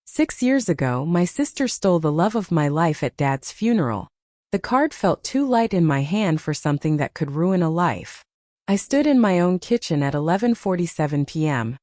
6 years ago, my sister stole the love of my life at Dad's funeral. The card felt too light in my hand for something that could ruin a life. I stood in my own kitchen at 11:47 p.m.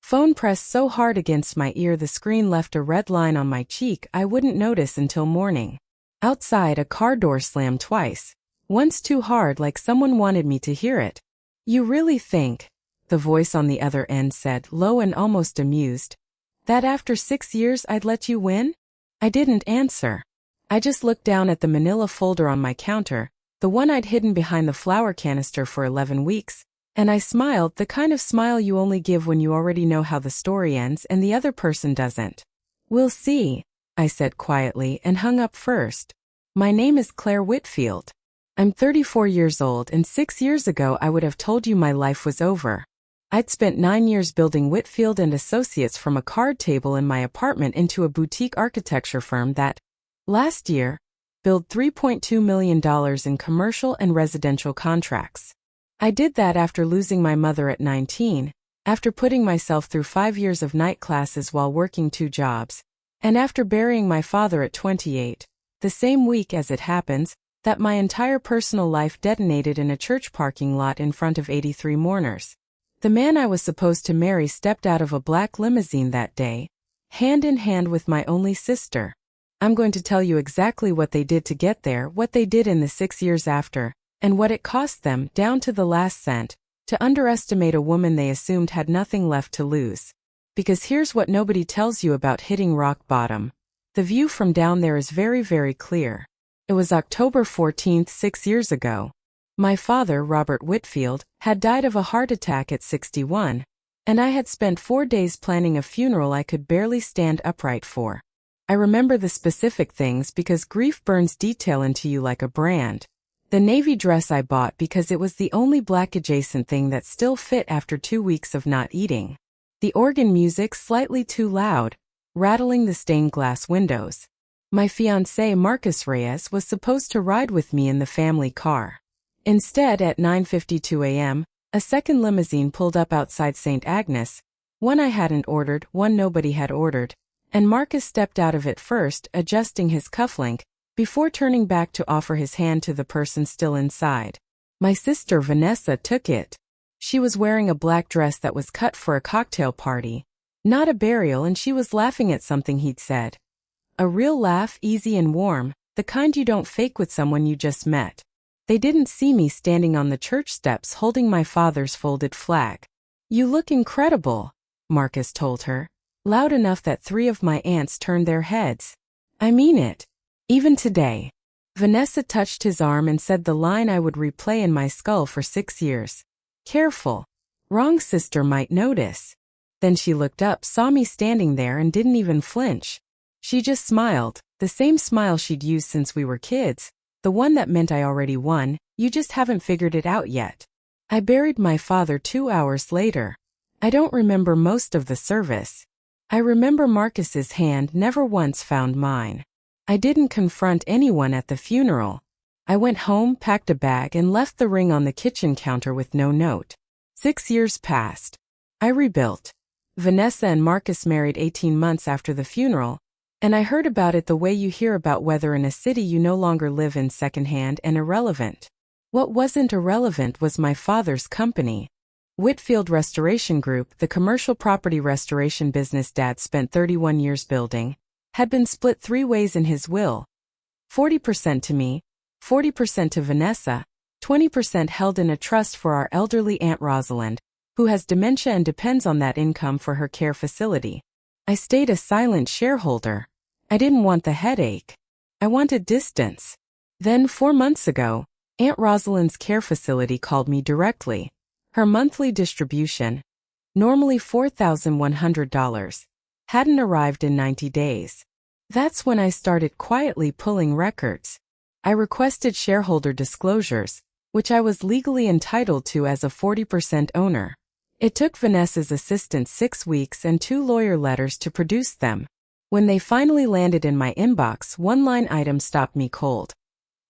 Phone pressed so hard against my ear the screen left a red line on my cheek I wouldn't notice until morning. Outside, a car door slammed twice. Once too hard, like someone wanted me to hear it. "You really think," the voice on the other end said, low and almost amused, "that after 6 years I'd let you win?" I didn't answer. I just looked down at the manila folder on my counter, the one I'd hidden behind the flour canister for 11 weeks, and I smiled, the kind of smile you only give when you already know how the story ends and the other person doesn't. "We'll see," I said quietly and hung up first. "My name is Claire Whitfield. I'm 34 years old, and 6 years ago I would have told you my life was over. I'd spent 9 years building Whitfield and Associates from a card table in my apartment into a boutique architecture firm that, last year, billed $3.2 million in commercial and residential contracts. I did that after losing my mother at 19, after putting myself through 5 years of night classes while working 2 jobs, and after burying my father at 28, the same week, as it happens, that my entire personal life detonated in a church parking lot in front of 83 mourners. The man I was supposed to marry stepped out of a black limousine that day, hand in hand with my only sister. I'm going to tell you exactly what they did to get there, what they did in the 6 years after, and what it cost them, down to the last cent, to underestimate a woman they assumed had nothing left to lose. Because here's what nobody tells you about hitting rock bottom. The view from down there is very, very clear. It was October 14th, 6 years ago. My father, Robert Whitfield, had died of a heart attack at 61, and I had spent 4 days planning a funeral I could barely stand upright for. I remember the specific things because grief burns detail into you like a brand. The navy dress I bought because it was the only black adjacent thing that still fit after 2 weeks of not eating. The organ music slightly too loud, rattling the stained glass windows. My fiancé Marcus Reyes was supposed to ride with me in the family car. Instead, at 9:52 a.m., a second limousine pulled up outside St. Agnes, one I hadn't ordered, one nobody had ordered, and Marcus stepped out of it first, adjusting his cufflink, before turning back to offer his hand to the person still inside. My sister Vanessa took it. She was wearing a black dress that was cut for a cocktail party, not a burial, and she was laughing at something he'd said. A real laugh, easy and warm, the kind you don't fake with someone you just met. They didn't see me standing on the church steps holding my father's folded flag. "You look incredible," Marcus told her, loud enough that 3 of my aunts turned their heads. "I mean it. Even today." Vanessa touched his arm and said the line I would replay in my skull for 6 years. "Careful. Wrong sister might notice." Then she looked up, saw me standing there, and didn't even flinch. She just smiled, the same smile she'd used since we were kids, the one that meant I already won, you just haven't figured it out yet. I buried my father 2 hours later. I don't remember most of the service. I remember Marcus's hand never once found mine. I didn't confront anyone at the funeral. I went home, packed a bag, and left the ring on the kitchen counter with no note. 6 years passed. I rebuilt. Vanessa and Marcus married 18 months after the funeral, and I heard about it the way you hear about weather in a city you no longer live in, secondhand and irrelevant. What wasn't irrelevant was my father's company. Whitfield Restoration Group, the commercial property restoration business Dad spent 31 years building, had been split 3 ways in his will. 40% to me, 40% to Vanessa, 20% held in a trust for our elderly Aunt Rosalind, who has dementia and depends on that income for her care facility. I stayed a silent shareholder. I didn't want the headache. I wanted distance. Then 4 months ago, Aunt Rosalind's care facility called me directly. Her monthly distribution, normally $4,100, hadn't arrived in 90 days. That's when I started quietly pulling records. I requested shareholder disclosures, which I was legally entitled to as a 40% owner. It took Vanessa's assistant 6 weeks and 2 lawyer letters to produce them. When they finally landed in my inbox, one line item stopped me cold.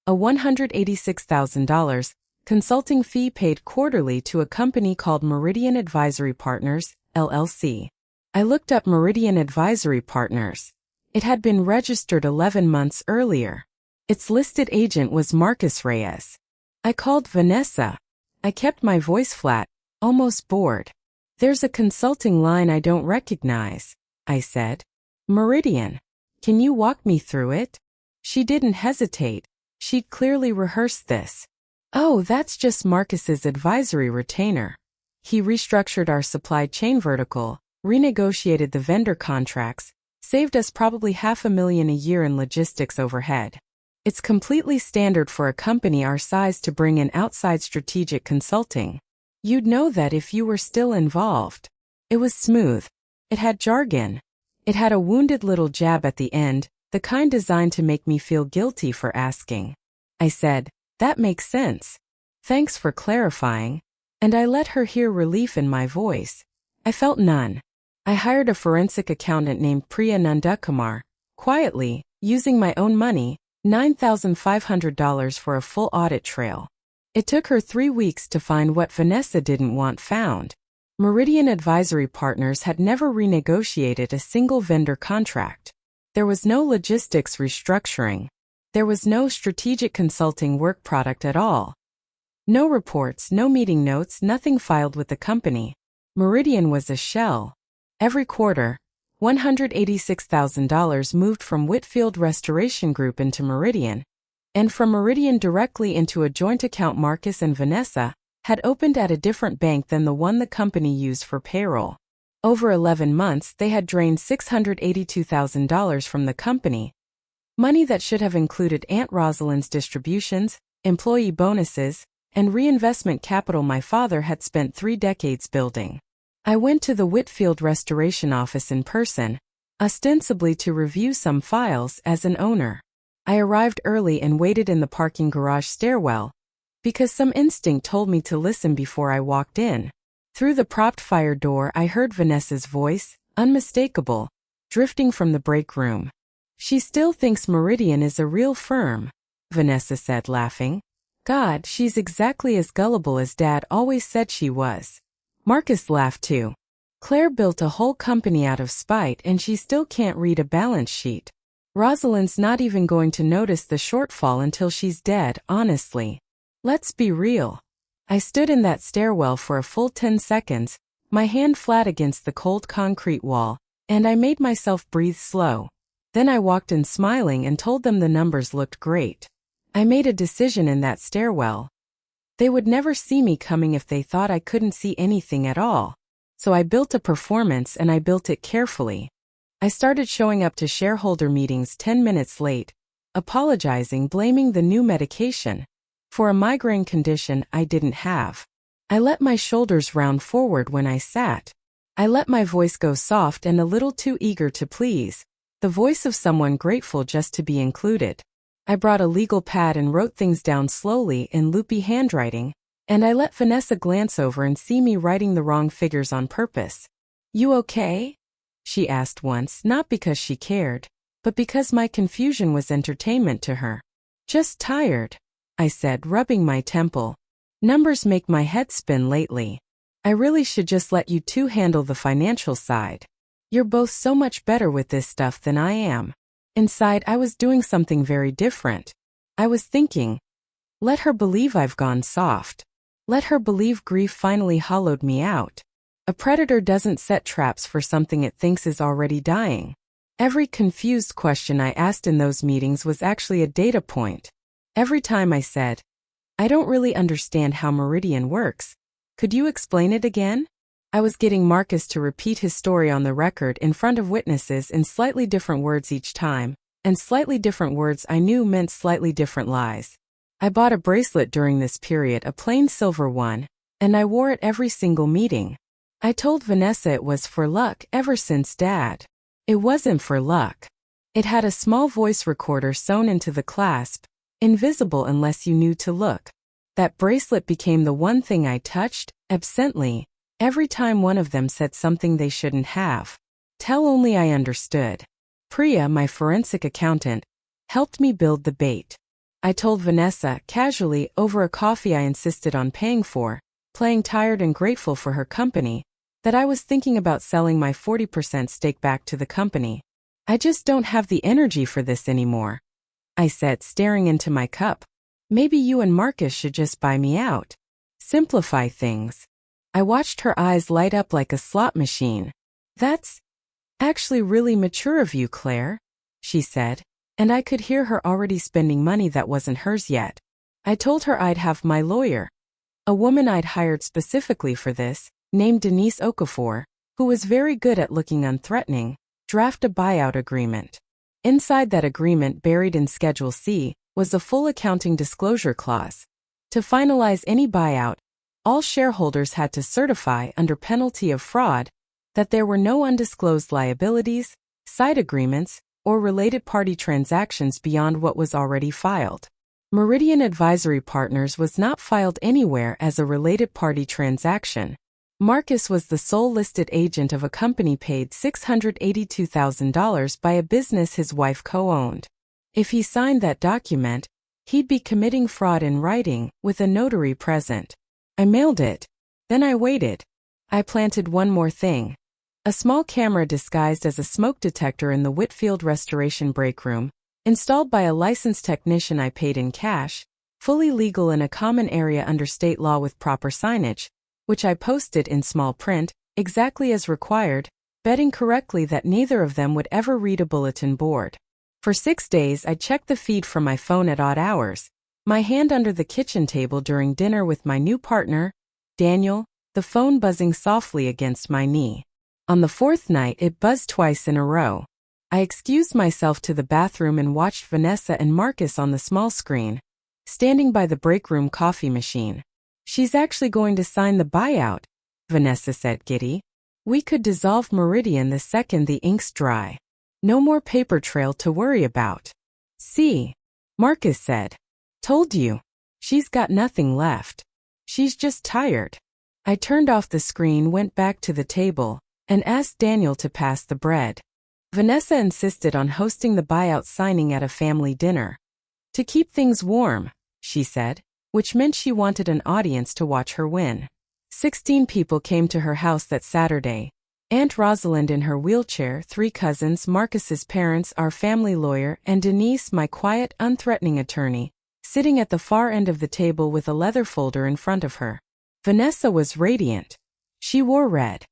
A $186,000 consulting fee paid quarterly to a company called Meridian Advisory Partners, LLC. I looked up Meridian Advisory Partners. It had been registered 11 months earlier. Its listed agent was Marcus Reyes. I called Vanessa. I kept my voice flat, almost bored. "There's a consulting line I don't recognize," I said. "Meridian. Can you walk me through it?" She didn't hesitate. She'd clearly rehearsed this. "Oh, that's just Marcus's advisory retainer. He restructured our supply chain vertical, renegotiated the vendor contracts, saved us probably $500,000 a year in logistics overhead. It's completely standard for a company our size to bring in outside strategic consulting. You'd know that if you were still involved." It was smooth. It had jargon. It had a wounded little jab at the end, the kind designed to make me feel guilty for asking. I said, "That makes sense. Thanks for clarifying." And I let her hear relief in my voice. I felt none. I hired a forensic accountant named Priya Nandakumar, quietly, using my own money, $9,500 for a full audit trail. It took her 3 weeks to find what Vanessa didn't want found. Meridian Advisory Partners had never renegotiated a single vendor contract. There was no logistics restructuring. There was no strategic consulting work product at all. No reports, no meeting notes, nothing filed with the company. Meridian was a shell. Every quarter, $186,000 moved from Whitfield Restoration Group into Meridian, and from Meridian directly into a joint account Marcus and Vanessa had opened at a different bank than the one the company used for payroll. Over 11 months, they had drained $682,000 from the company, money that should have included Aunt Rosalind's distributions, employee bonuses, and reinvestment capital my father had spent 3 decades building. I went to the Whitfield Restoration office in person, ostensibly to review some files as an owner. I arrived early and waited in the parking garage stairwell, because some instinct told me to listen before I walked in. Through the propped fire door I heard Vanessa's voice, unmistakable, drifting from the break room. "She still thinks Meridian is a real firm," Vanessa said, laughing. "God, she's exactly as gullible as Dad always said she was." Marcus laughed too. "Claire built a whole company out of spite and she still can't read a balance sheet. Rosalind's not even going to notice the shortfall until she's dead, honestly. Let's be real." I stood in that stairwell for a full 10 seconds, my hand flat against the cold concrete wall, and I made myself breathe slow. Then I walked in smiling and told them the numbers looked great. I made a decision in that stairwell. They would never see me coming if they thought I couldn't see anything at all. So I built a performance and I built it carefully. I started showing up to shareholder meetings 10 minutes late, apologizing, blaming the new medication for a migraine condition I didn't have. I let my shoulders round forward when I sat. I let my voice go soft and a little too eager to please, the voice of someone grateful just to be included. I brought a legal pad and wrote things down slowly in loopy handwriting, and I let Vanessa glance over and see me writing the wrong figures on purpose. "You okay?" she asked once, not because she cared, but because my confusion was entertainment to her. "Just tired," I said, rubbing my temple. "Numbers make my head spin lately. I really should just let you two handle the financial side. You're both so much better with this stuff than I am." Inside, I was doing something very different. I was thinking, let her believe I've gone soft. Let her believe grief finally hollowed me out. A predator doesn't set traps for something it thinks is already dying. Every confused question I asked in those meetings was actually a data point. Every time I said, "I don't really understand how Meridian works. Could you explain it again?" I was getting Marcus to repeat his story on the record in front of witnesses in slightly different words each time, and slightly different words I knew meant slightly different lies. I bought a bracelet during this period, a plain silver one, and I wore it every single meeting. I told Vanessa it was for luck ever since Dad. It wasn't for luck. It had a small voice recorder sewn into the clasp, invisible unless you knew to look. That bracelet became the one thing I touched, absently, every time one of them said something they shouldn't have. Tell only I understood. Priya, my forensic accountant, helped me build the bait. I told Vanessa, casually, over a coffee I insisted on paying for, playing tired and grateful for her company, that I was thinking about selling my 40% stake back to the company. I just don't have the energy for this anymore, I said, staring into my cup. Maybe you and Marcus should just buy me out. Simplify things. I watched her eyes light up like a slot machine. That's actually really mature of you, Claire, she said, and I could hear her already spending money that wasn't hers yet. I told her I'd have my lawyer, a woman I'd hired specifically for this, named Denise Okafor, who was very good at looking unthreatening, draft a buyout agreement. Inside that agreement, buried in Schedule C, was a full accounting disclosure clause. To finalize any buyout, all shareholders had to certify, under penalty of fraud, that there were no undisclosed liabilities, side agreements, or related party transactions beyond what was already filed. Meridian Advisory Partners was not filed anywhere as a related party transaction. Marcus was the sole listed agent of a company paid $682,000 by a business his wife co-owned. If he signed that document, he'd be committing fraud in writing, with a notary present. I mailed it. Then I waited. I planted one more thing. A small camera disguised as a smoke detector in the Whitfield Restoration break room, installed by a licensed technician I paid in cash, fully legal in a common area under state law with proper signage, which I posted in small print, exactly as required, betting correctly that neither of them would ever read a bulletin board. For 6 days I checked the feed from my phone at odd hours, my hand under the kitchen table during dinner with my new partner, Daniel, the phone buzzing softly against my knee. On the 4th night it buzzed twice in a row. I excused myself to the bathroom and watched Vanessa and Marcus on the small screen, standing by the break room coffee machine. She's actually going to sign the buyout, Vanessa said, giddy. We could dissolve Meridian the second the ink's dry. No more paper trail to worry about. See, Marcus said. Told you. She's got nothing left. She's just tired. I turned off the screen, went back to the table, and asked Daniel to pass the bread. Vanessa insisted on hosting the buyout signing at a family dinner. To keep things warm, she said, which meant she wanted an audience to watch her win. 16 people came to her house that Saturday. Aunt Rosalind in her wheelchair, 3 cousins, Marcus's parents, our family lawyer, and Denise, my quiet, unthreatening attorney, sitting at the far end of the table with a leather folder in front of her. Vanessa was radiant. She wore red.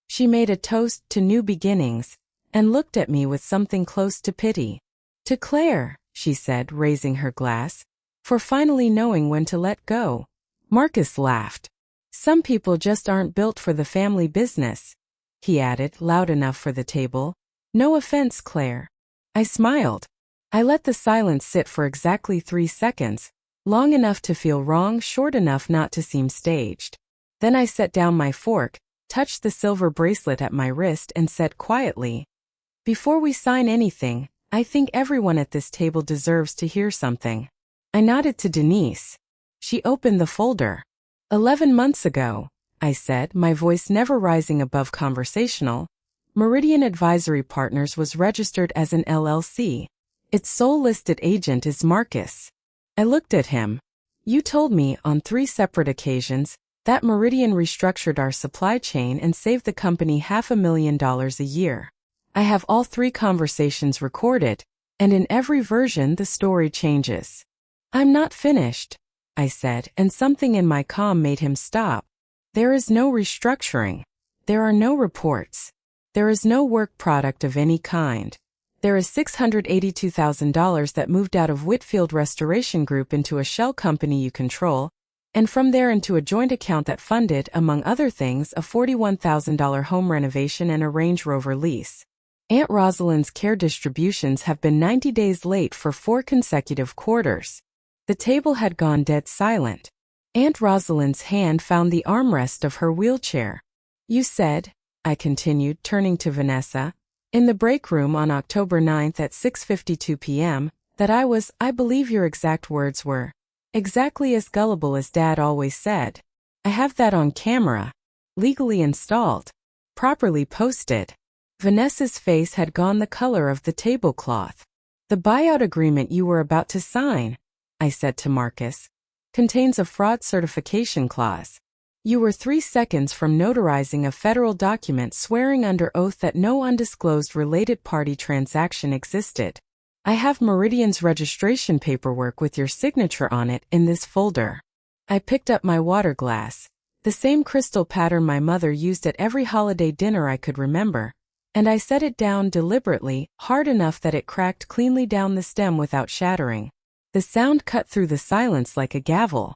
She made a toast to new beginnings, and looked at me with something close to pity. To Claire, she said, raising her glass, for finally knowing when to let go. Marcus laughed. Some people just aren't built for the family business, he added, loud enough for the table. No offense, Claire. I smiled. I let the silence sit for exactly 3 seconds, long enough to feel wrong, short enough not to seem staged. Then I set down my fork, touched the silver bracelet at my wrist, and said quietly, "Before we sign anything, I think everyone at this table deserves to hear something." I nodded to Denise. She opened the folder. 11 months ago, I said, my voice never rising above conversational, Meridian Advisory Partners was registered as an LLC. Its sole listed agent is Marcus. I looked at him. You told me on 3 separate occasions that Meridian restructured our supply chain and saved the company $500,000 a year. I have all 3 conversations recorded, and in every version the story changes. I'm not finished, I said, and something in my calm made him stop. There is no restructuring. There are no reports. There is no work product of any kind. There is $682,000 that moved out of Whitfield Restoration Group into a shell company you control, and from there into a joint account that funded, among other things, a $41,000 home renovation and a Range Rover lease. Aunt Rosalind's care distributions have been 90 days late for 4 consecutive quarters. The table had gone dead silent. Aunt Rosalind's hand found the armrest of her wheelchair. You said, I continued, turning to Vanessa, in the break room on October 9th at 6:52 p.m., that I believe your exact words were, exactly as gullible as Dad always said. I have that on camera. Legally installed. Properly posted. Vanessa's face had gone the color of the tablecloth. The buyout agreement you were about to sign, I said to Marcus, contains a fraud certification clause. You were 3 seconds from notarizing a federal document swearing under oath that no undisclosed related party transaction existed. I have Meridian's registration paperwork with your signature on it in this folder. I picked up my water glass, the same crystal pattern my mother used at every holiday dinner I could remember, and I set it down deliberately, hard enough that it cracked cleanly down the stem without shattering. The sound cut through the silence like a gavel.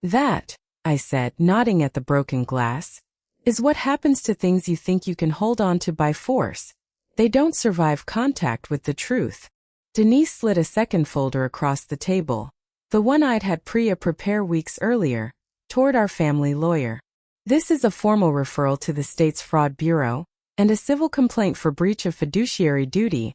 That, I said, nodding at the broken glass, is what happens to things you think you can hold on to by force. They don't survive contact with the truth. Denise slid a second folder across the table, the one I'd had Priya prepare weeks earlier, toward our family lawyer. This is a formal referral to the state's fraud bureau, and a civil complaint for breach of fiduciary duty,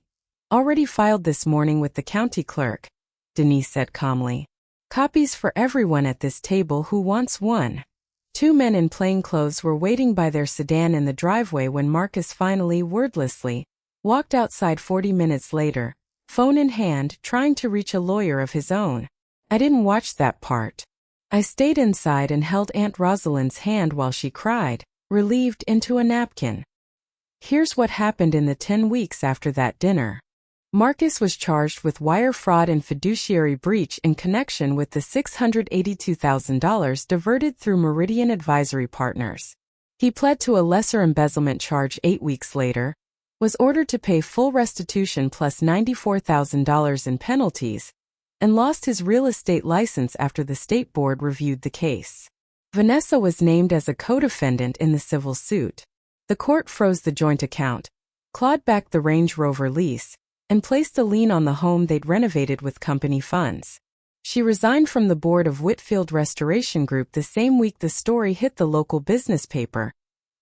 already filed this morning with the county clerk, Denise said calmly. Copies for everyone at this table who wants one. 2 men in plain clothes were waiting by their sedan in the driveway when Marcus finally, wordlessly, walked outside 40 minutes later, phone in hand, trying to reach a lawyer of his own. I didn't watch that part. I stayed inside and held Aunt Rosalind's hand while she cried, relieved, into a napkin. Here's what happened in the 10 weeks after that dinner. Marcus was charged with wire fraud and fiduciary breach in connection with the $682,000 diverted through Meridian Advisory Partners. He pled to a lesser embezzlement charge 8 weeks later, was ordered to pay full restitution plus $94,000 in penalties, and lost his real estate license after the state board reviewed the case. Vanessa was named as a co-defendant in the civil suit. The court froze the joint account, clawed back the Range Rover lease, and placed a lien on the home they'd renovated with company funds. She resigned from the board of Whitfield Restoration Group the same week the story hit the local business paper,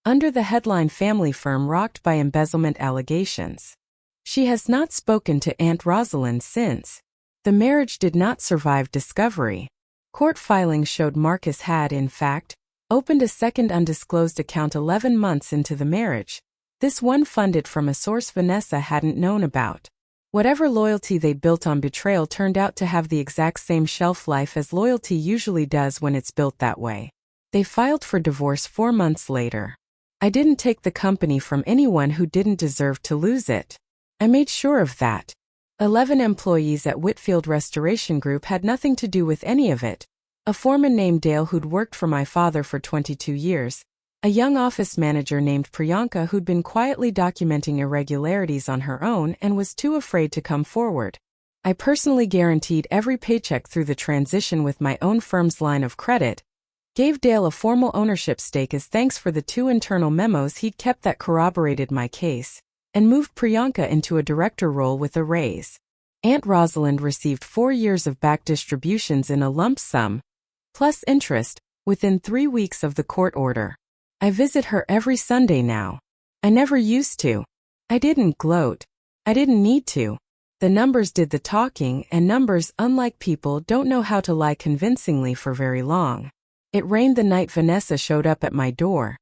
under the headline "Family Firm Rocked by Embezzlement Allegations." She has not spoken to Aunt Rosalind since. The marriage did not survive discovery. Court filings showed Marcus had, in fact, opened a second undisclosed account 11 months into the marriage, this one funded from a source Vanessa hadn't known about. Whatever loyalty they built on betrayal turned out to have the exact same shelf life as loyalty usually does when it's built that way. They filed for divorce 4 months later. I didn't take the company from anyone who didn't deserve to lose it. I made sure of that. 11 employees at Whitfield Restoration Group had nothing to do with any of it. A foreman named Dale who'd worked for my father for 22 years. A young office manager named Priyanka who'd been quietly documenting irregularities on her own and was too afraid to come forward. I personally guaranteed every paycheck through the transition with my own firm's line of credit, gave Dale a formal ownership stake as thanks for the 2 internal memos he'd kept that corroborated my case, and moved Priyanka into a director role with a raise. Aunt Rosalind received 4 years of back distributions in a lump sum, plus interest, within 3 weeks of the court order. I visit her every Sunday now. I never used to. I didn't gloat. I didn't need to. The numbers did the talking, and numbers, unlike people, don't know how to lie convincingly for very long. It rained the night Vanessa showed up at my door.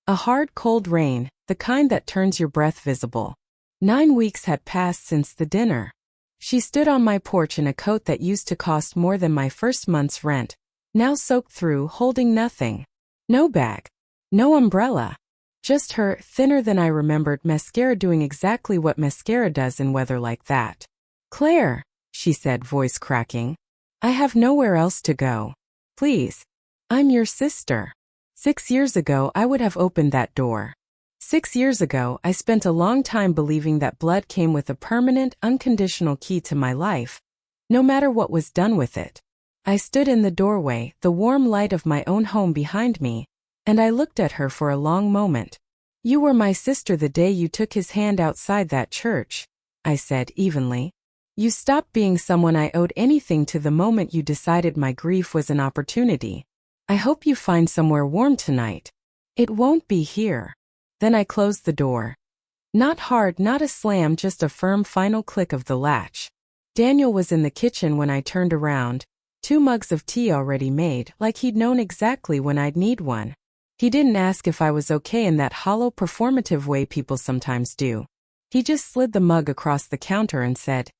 A hard, cold rain, the kind that turns your breath visible. 9 weeks had passed since the dinner. She stood on my porch in a coat that used to cost more than my first month's rent, now soaked through, holding nothing. No bag. No umbrella. Just her, thinner than I remembered, mascara doing exactly what mascara does in weather like that. "Claire," she said, voice cracking. "I have nowhere else to go. Please. I'm your sister." 6 years ago I would have opened that door. 6 years ago I spent a long time believing that blood came with a permanent, unconditional key to my life, no matter what was done with it. I stood in the doorway, the warm light of my own home behind me, and I looked at her for a long moment. "You were my sister the day you took his hand outside that church," I said evenly. "You stopped being someone I owed anything to the moment you decided my grief was an opportunity. I hope you find somewhere warm tonight. It won't be here." Then I closed the door. Not hard, not a slam, just a firm final click of the latch. Daniel was in the kitchen when I turned around, 2 mugs of tea already made, like he'd known exactly when I'd need one. He didn't ask if I was okay in that hollow performative way people sometimes do. He just slid the mug across the counter and said,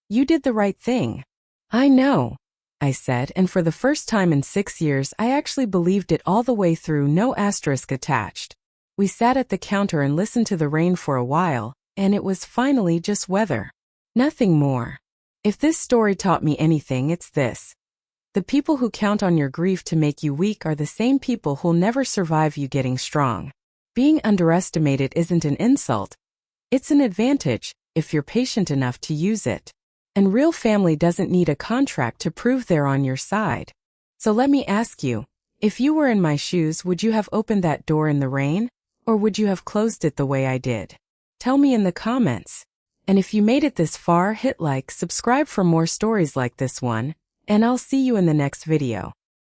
"You did the right thing." "I know." I said, and for the first time in 6 years I actually believed it all the way through, no asterisk attached. We sat at the counter and listened to the rain for a while, and it was finally just weather. Nothing more. If this story taught me anything, it's this. The people who count on your grief to make you weak are the same people who'll never survive you getting strong. Being underestimated isn't an insult. It's an advantage, if you're patient enough to use it. And real family doesn't need a contract to prove they're on your side. So let me ask you, if you were in my shoes, would you have opened that door in the rain? Or would you have closed it the way I did? Tell me in the comments. And if you made it this far, hit like, subscribe for more stories like this one, and I'll see you in the next video.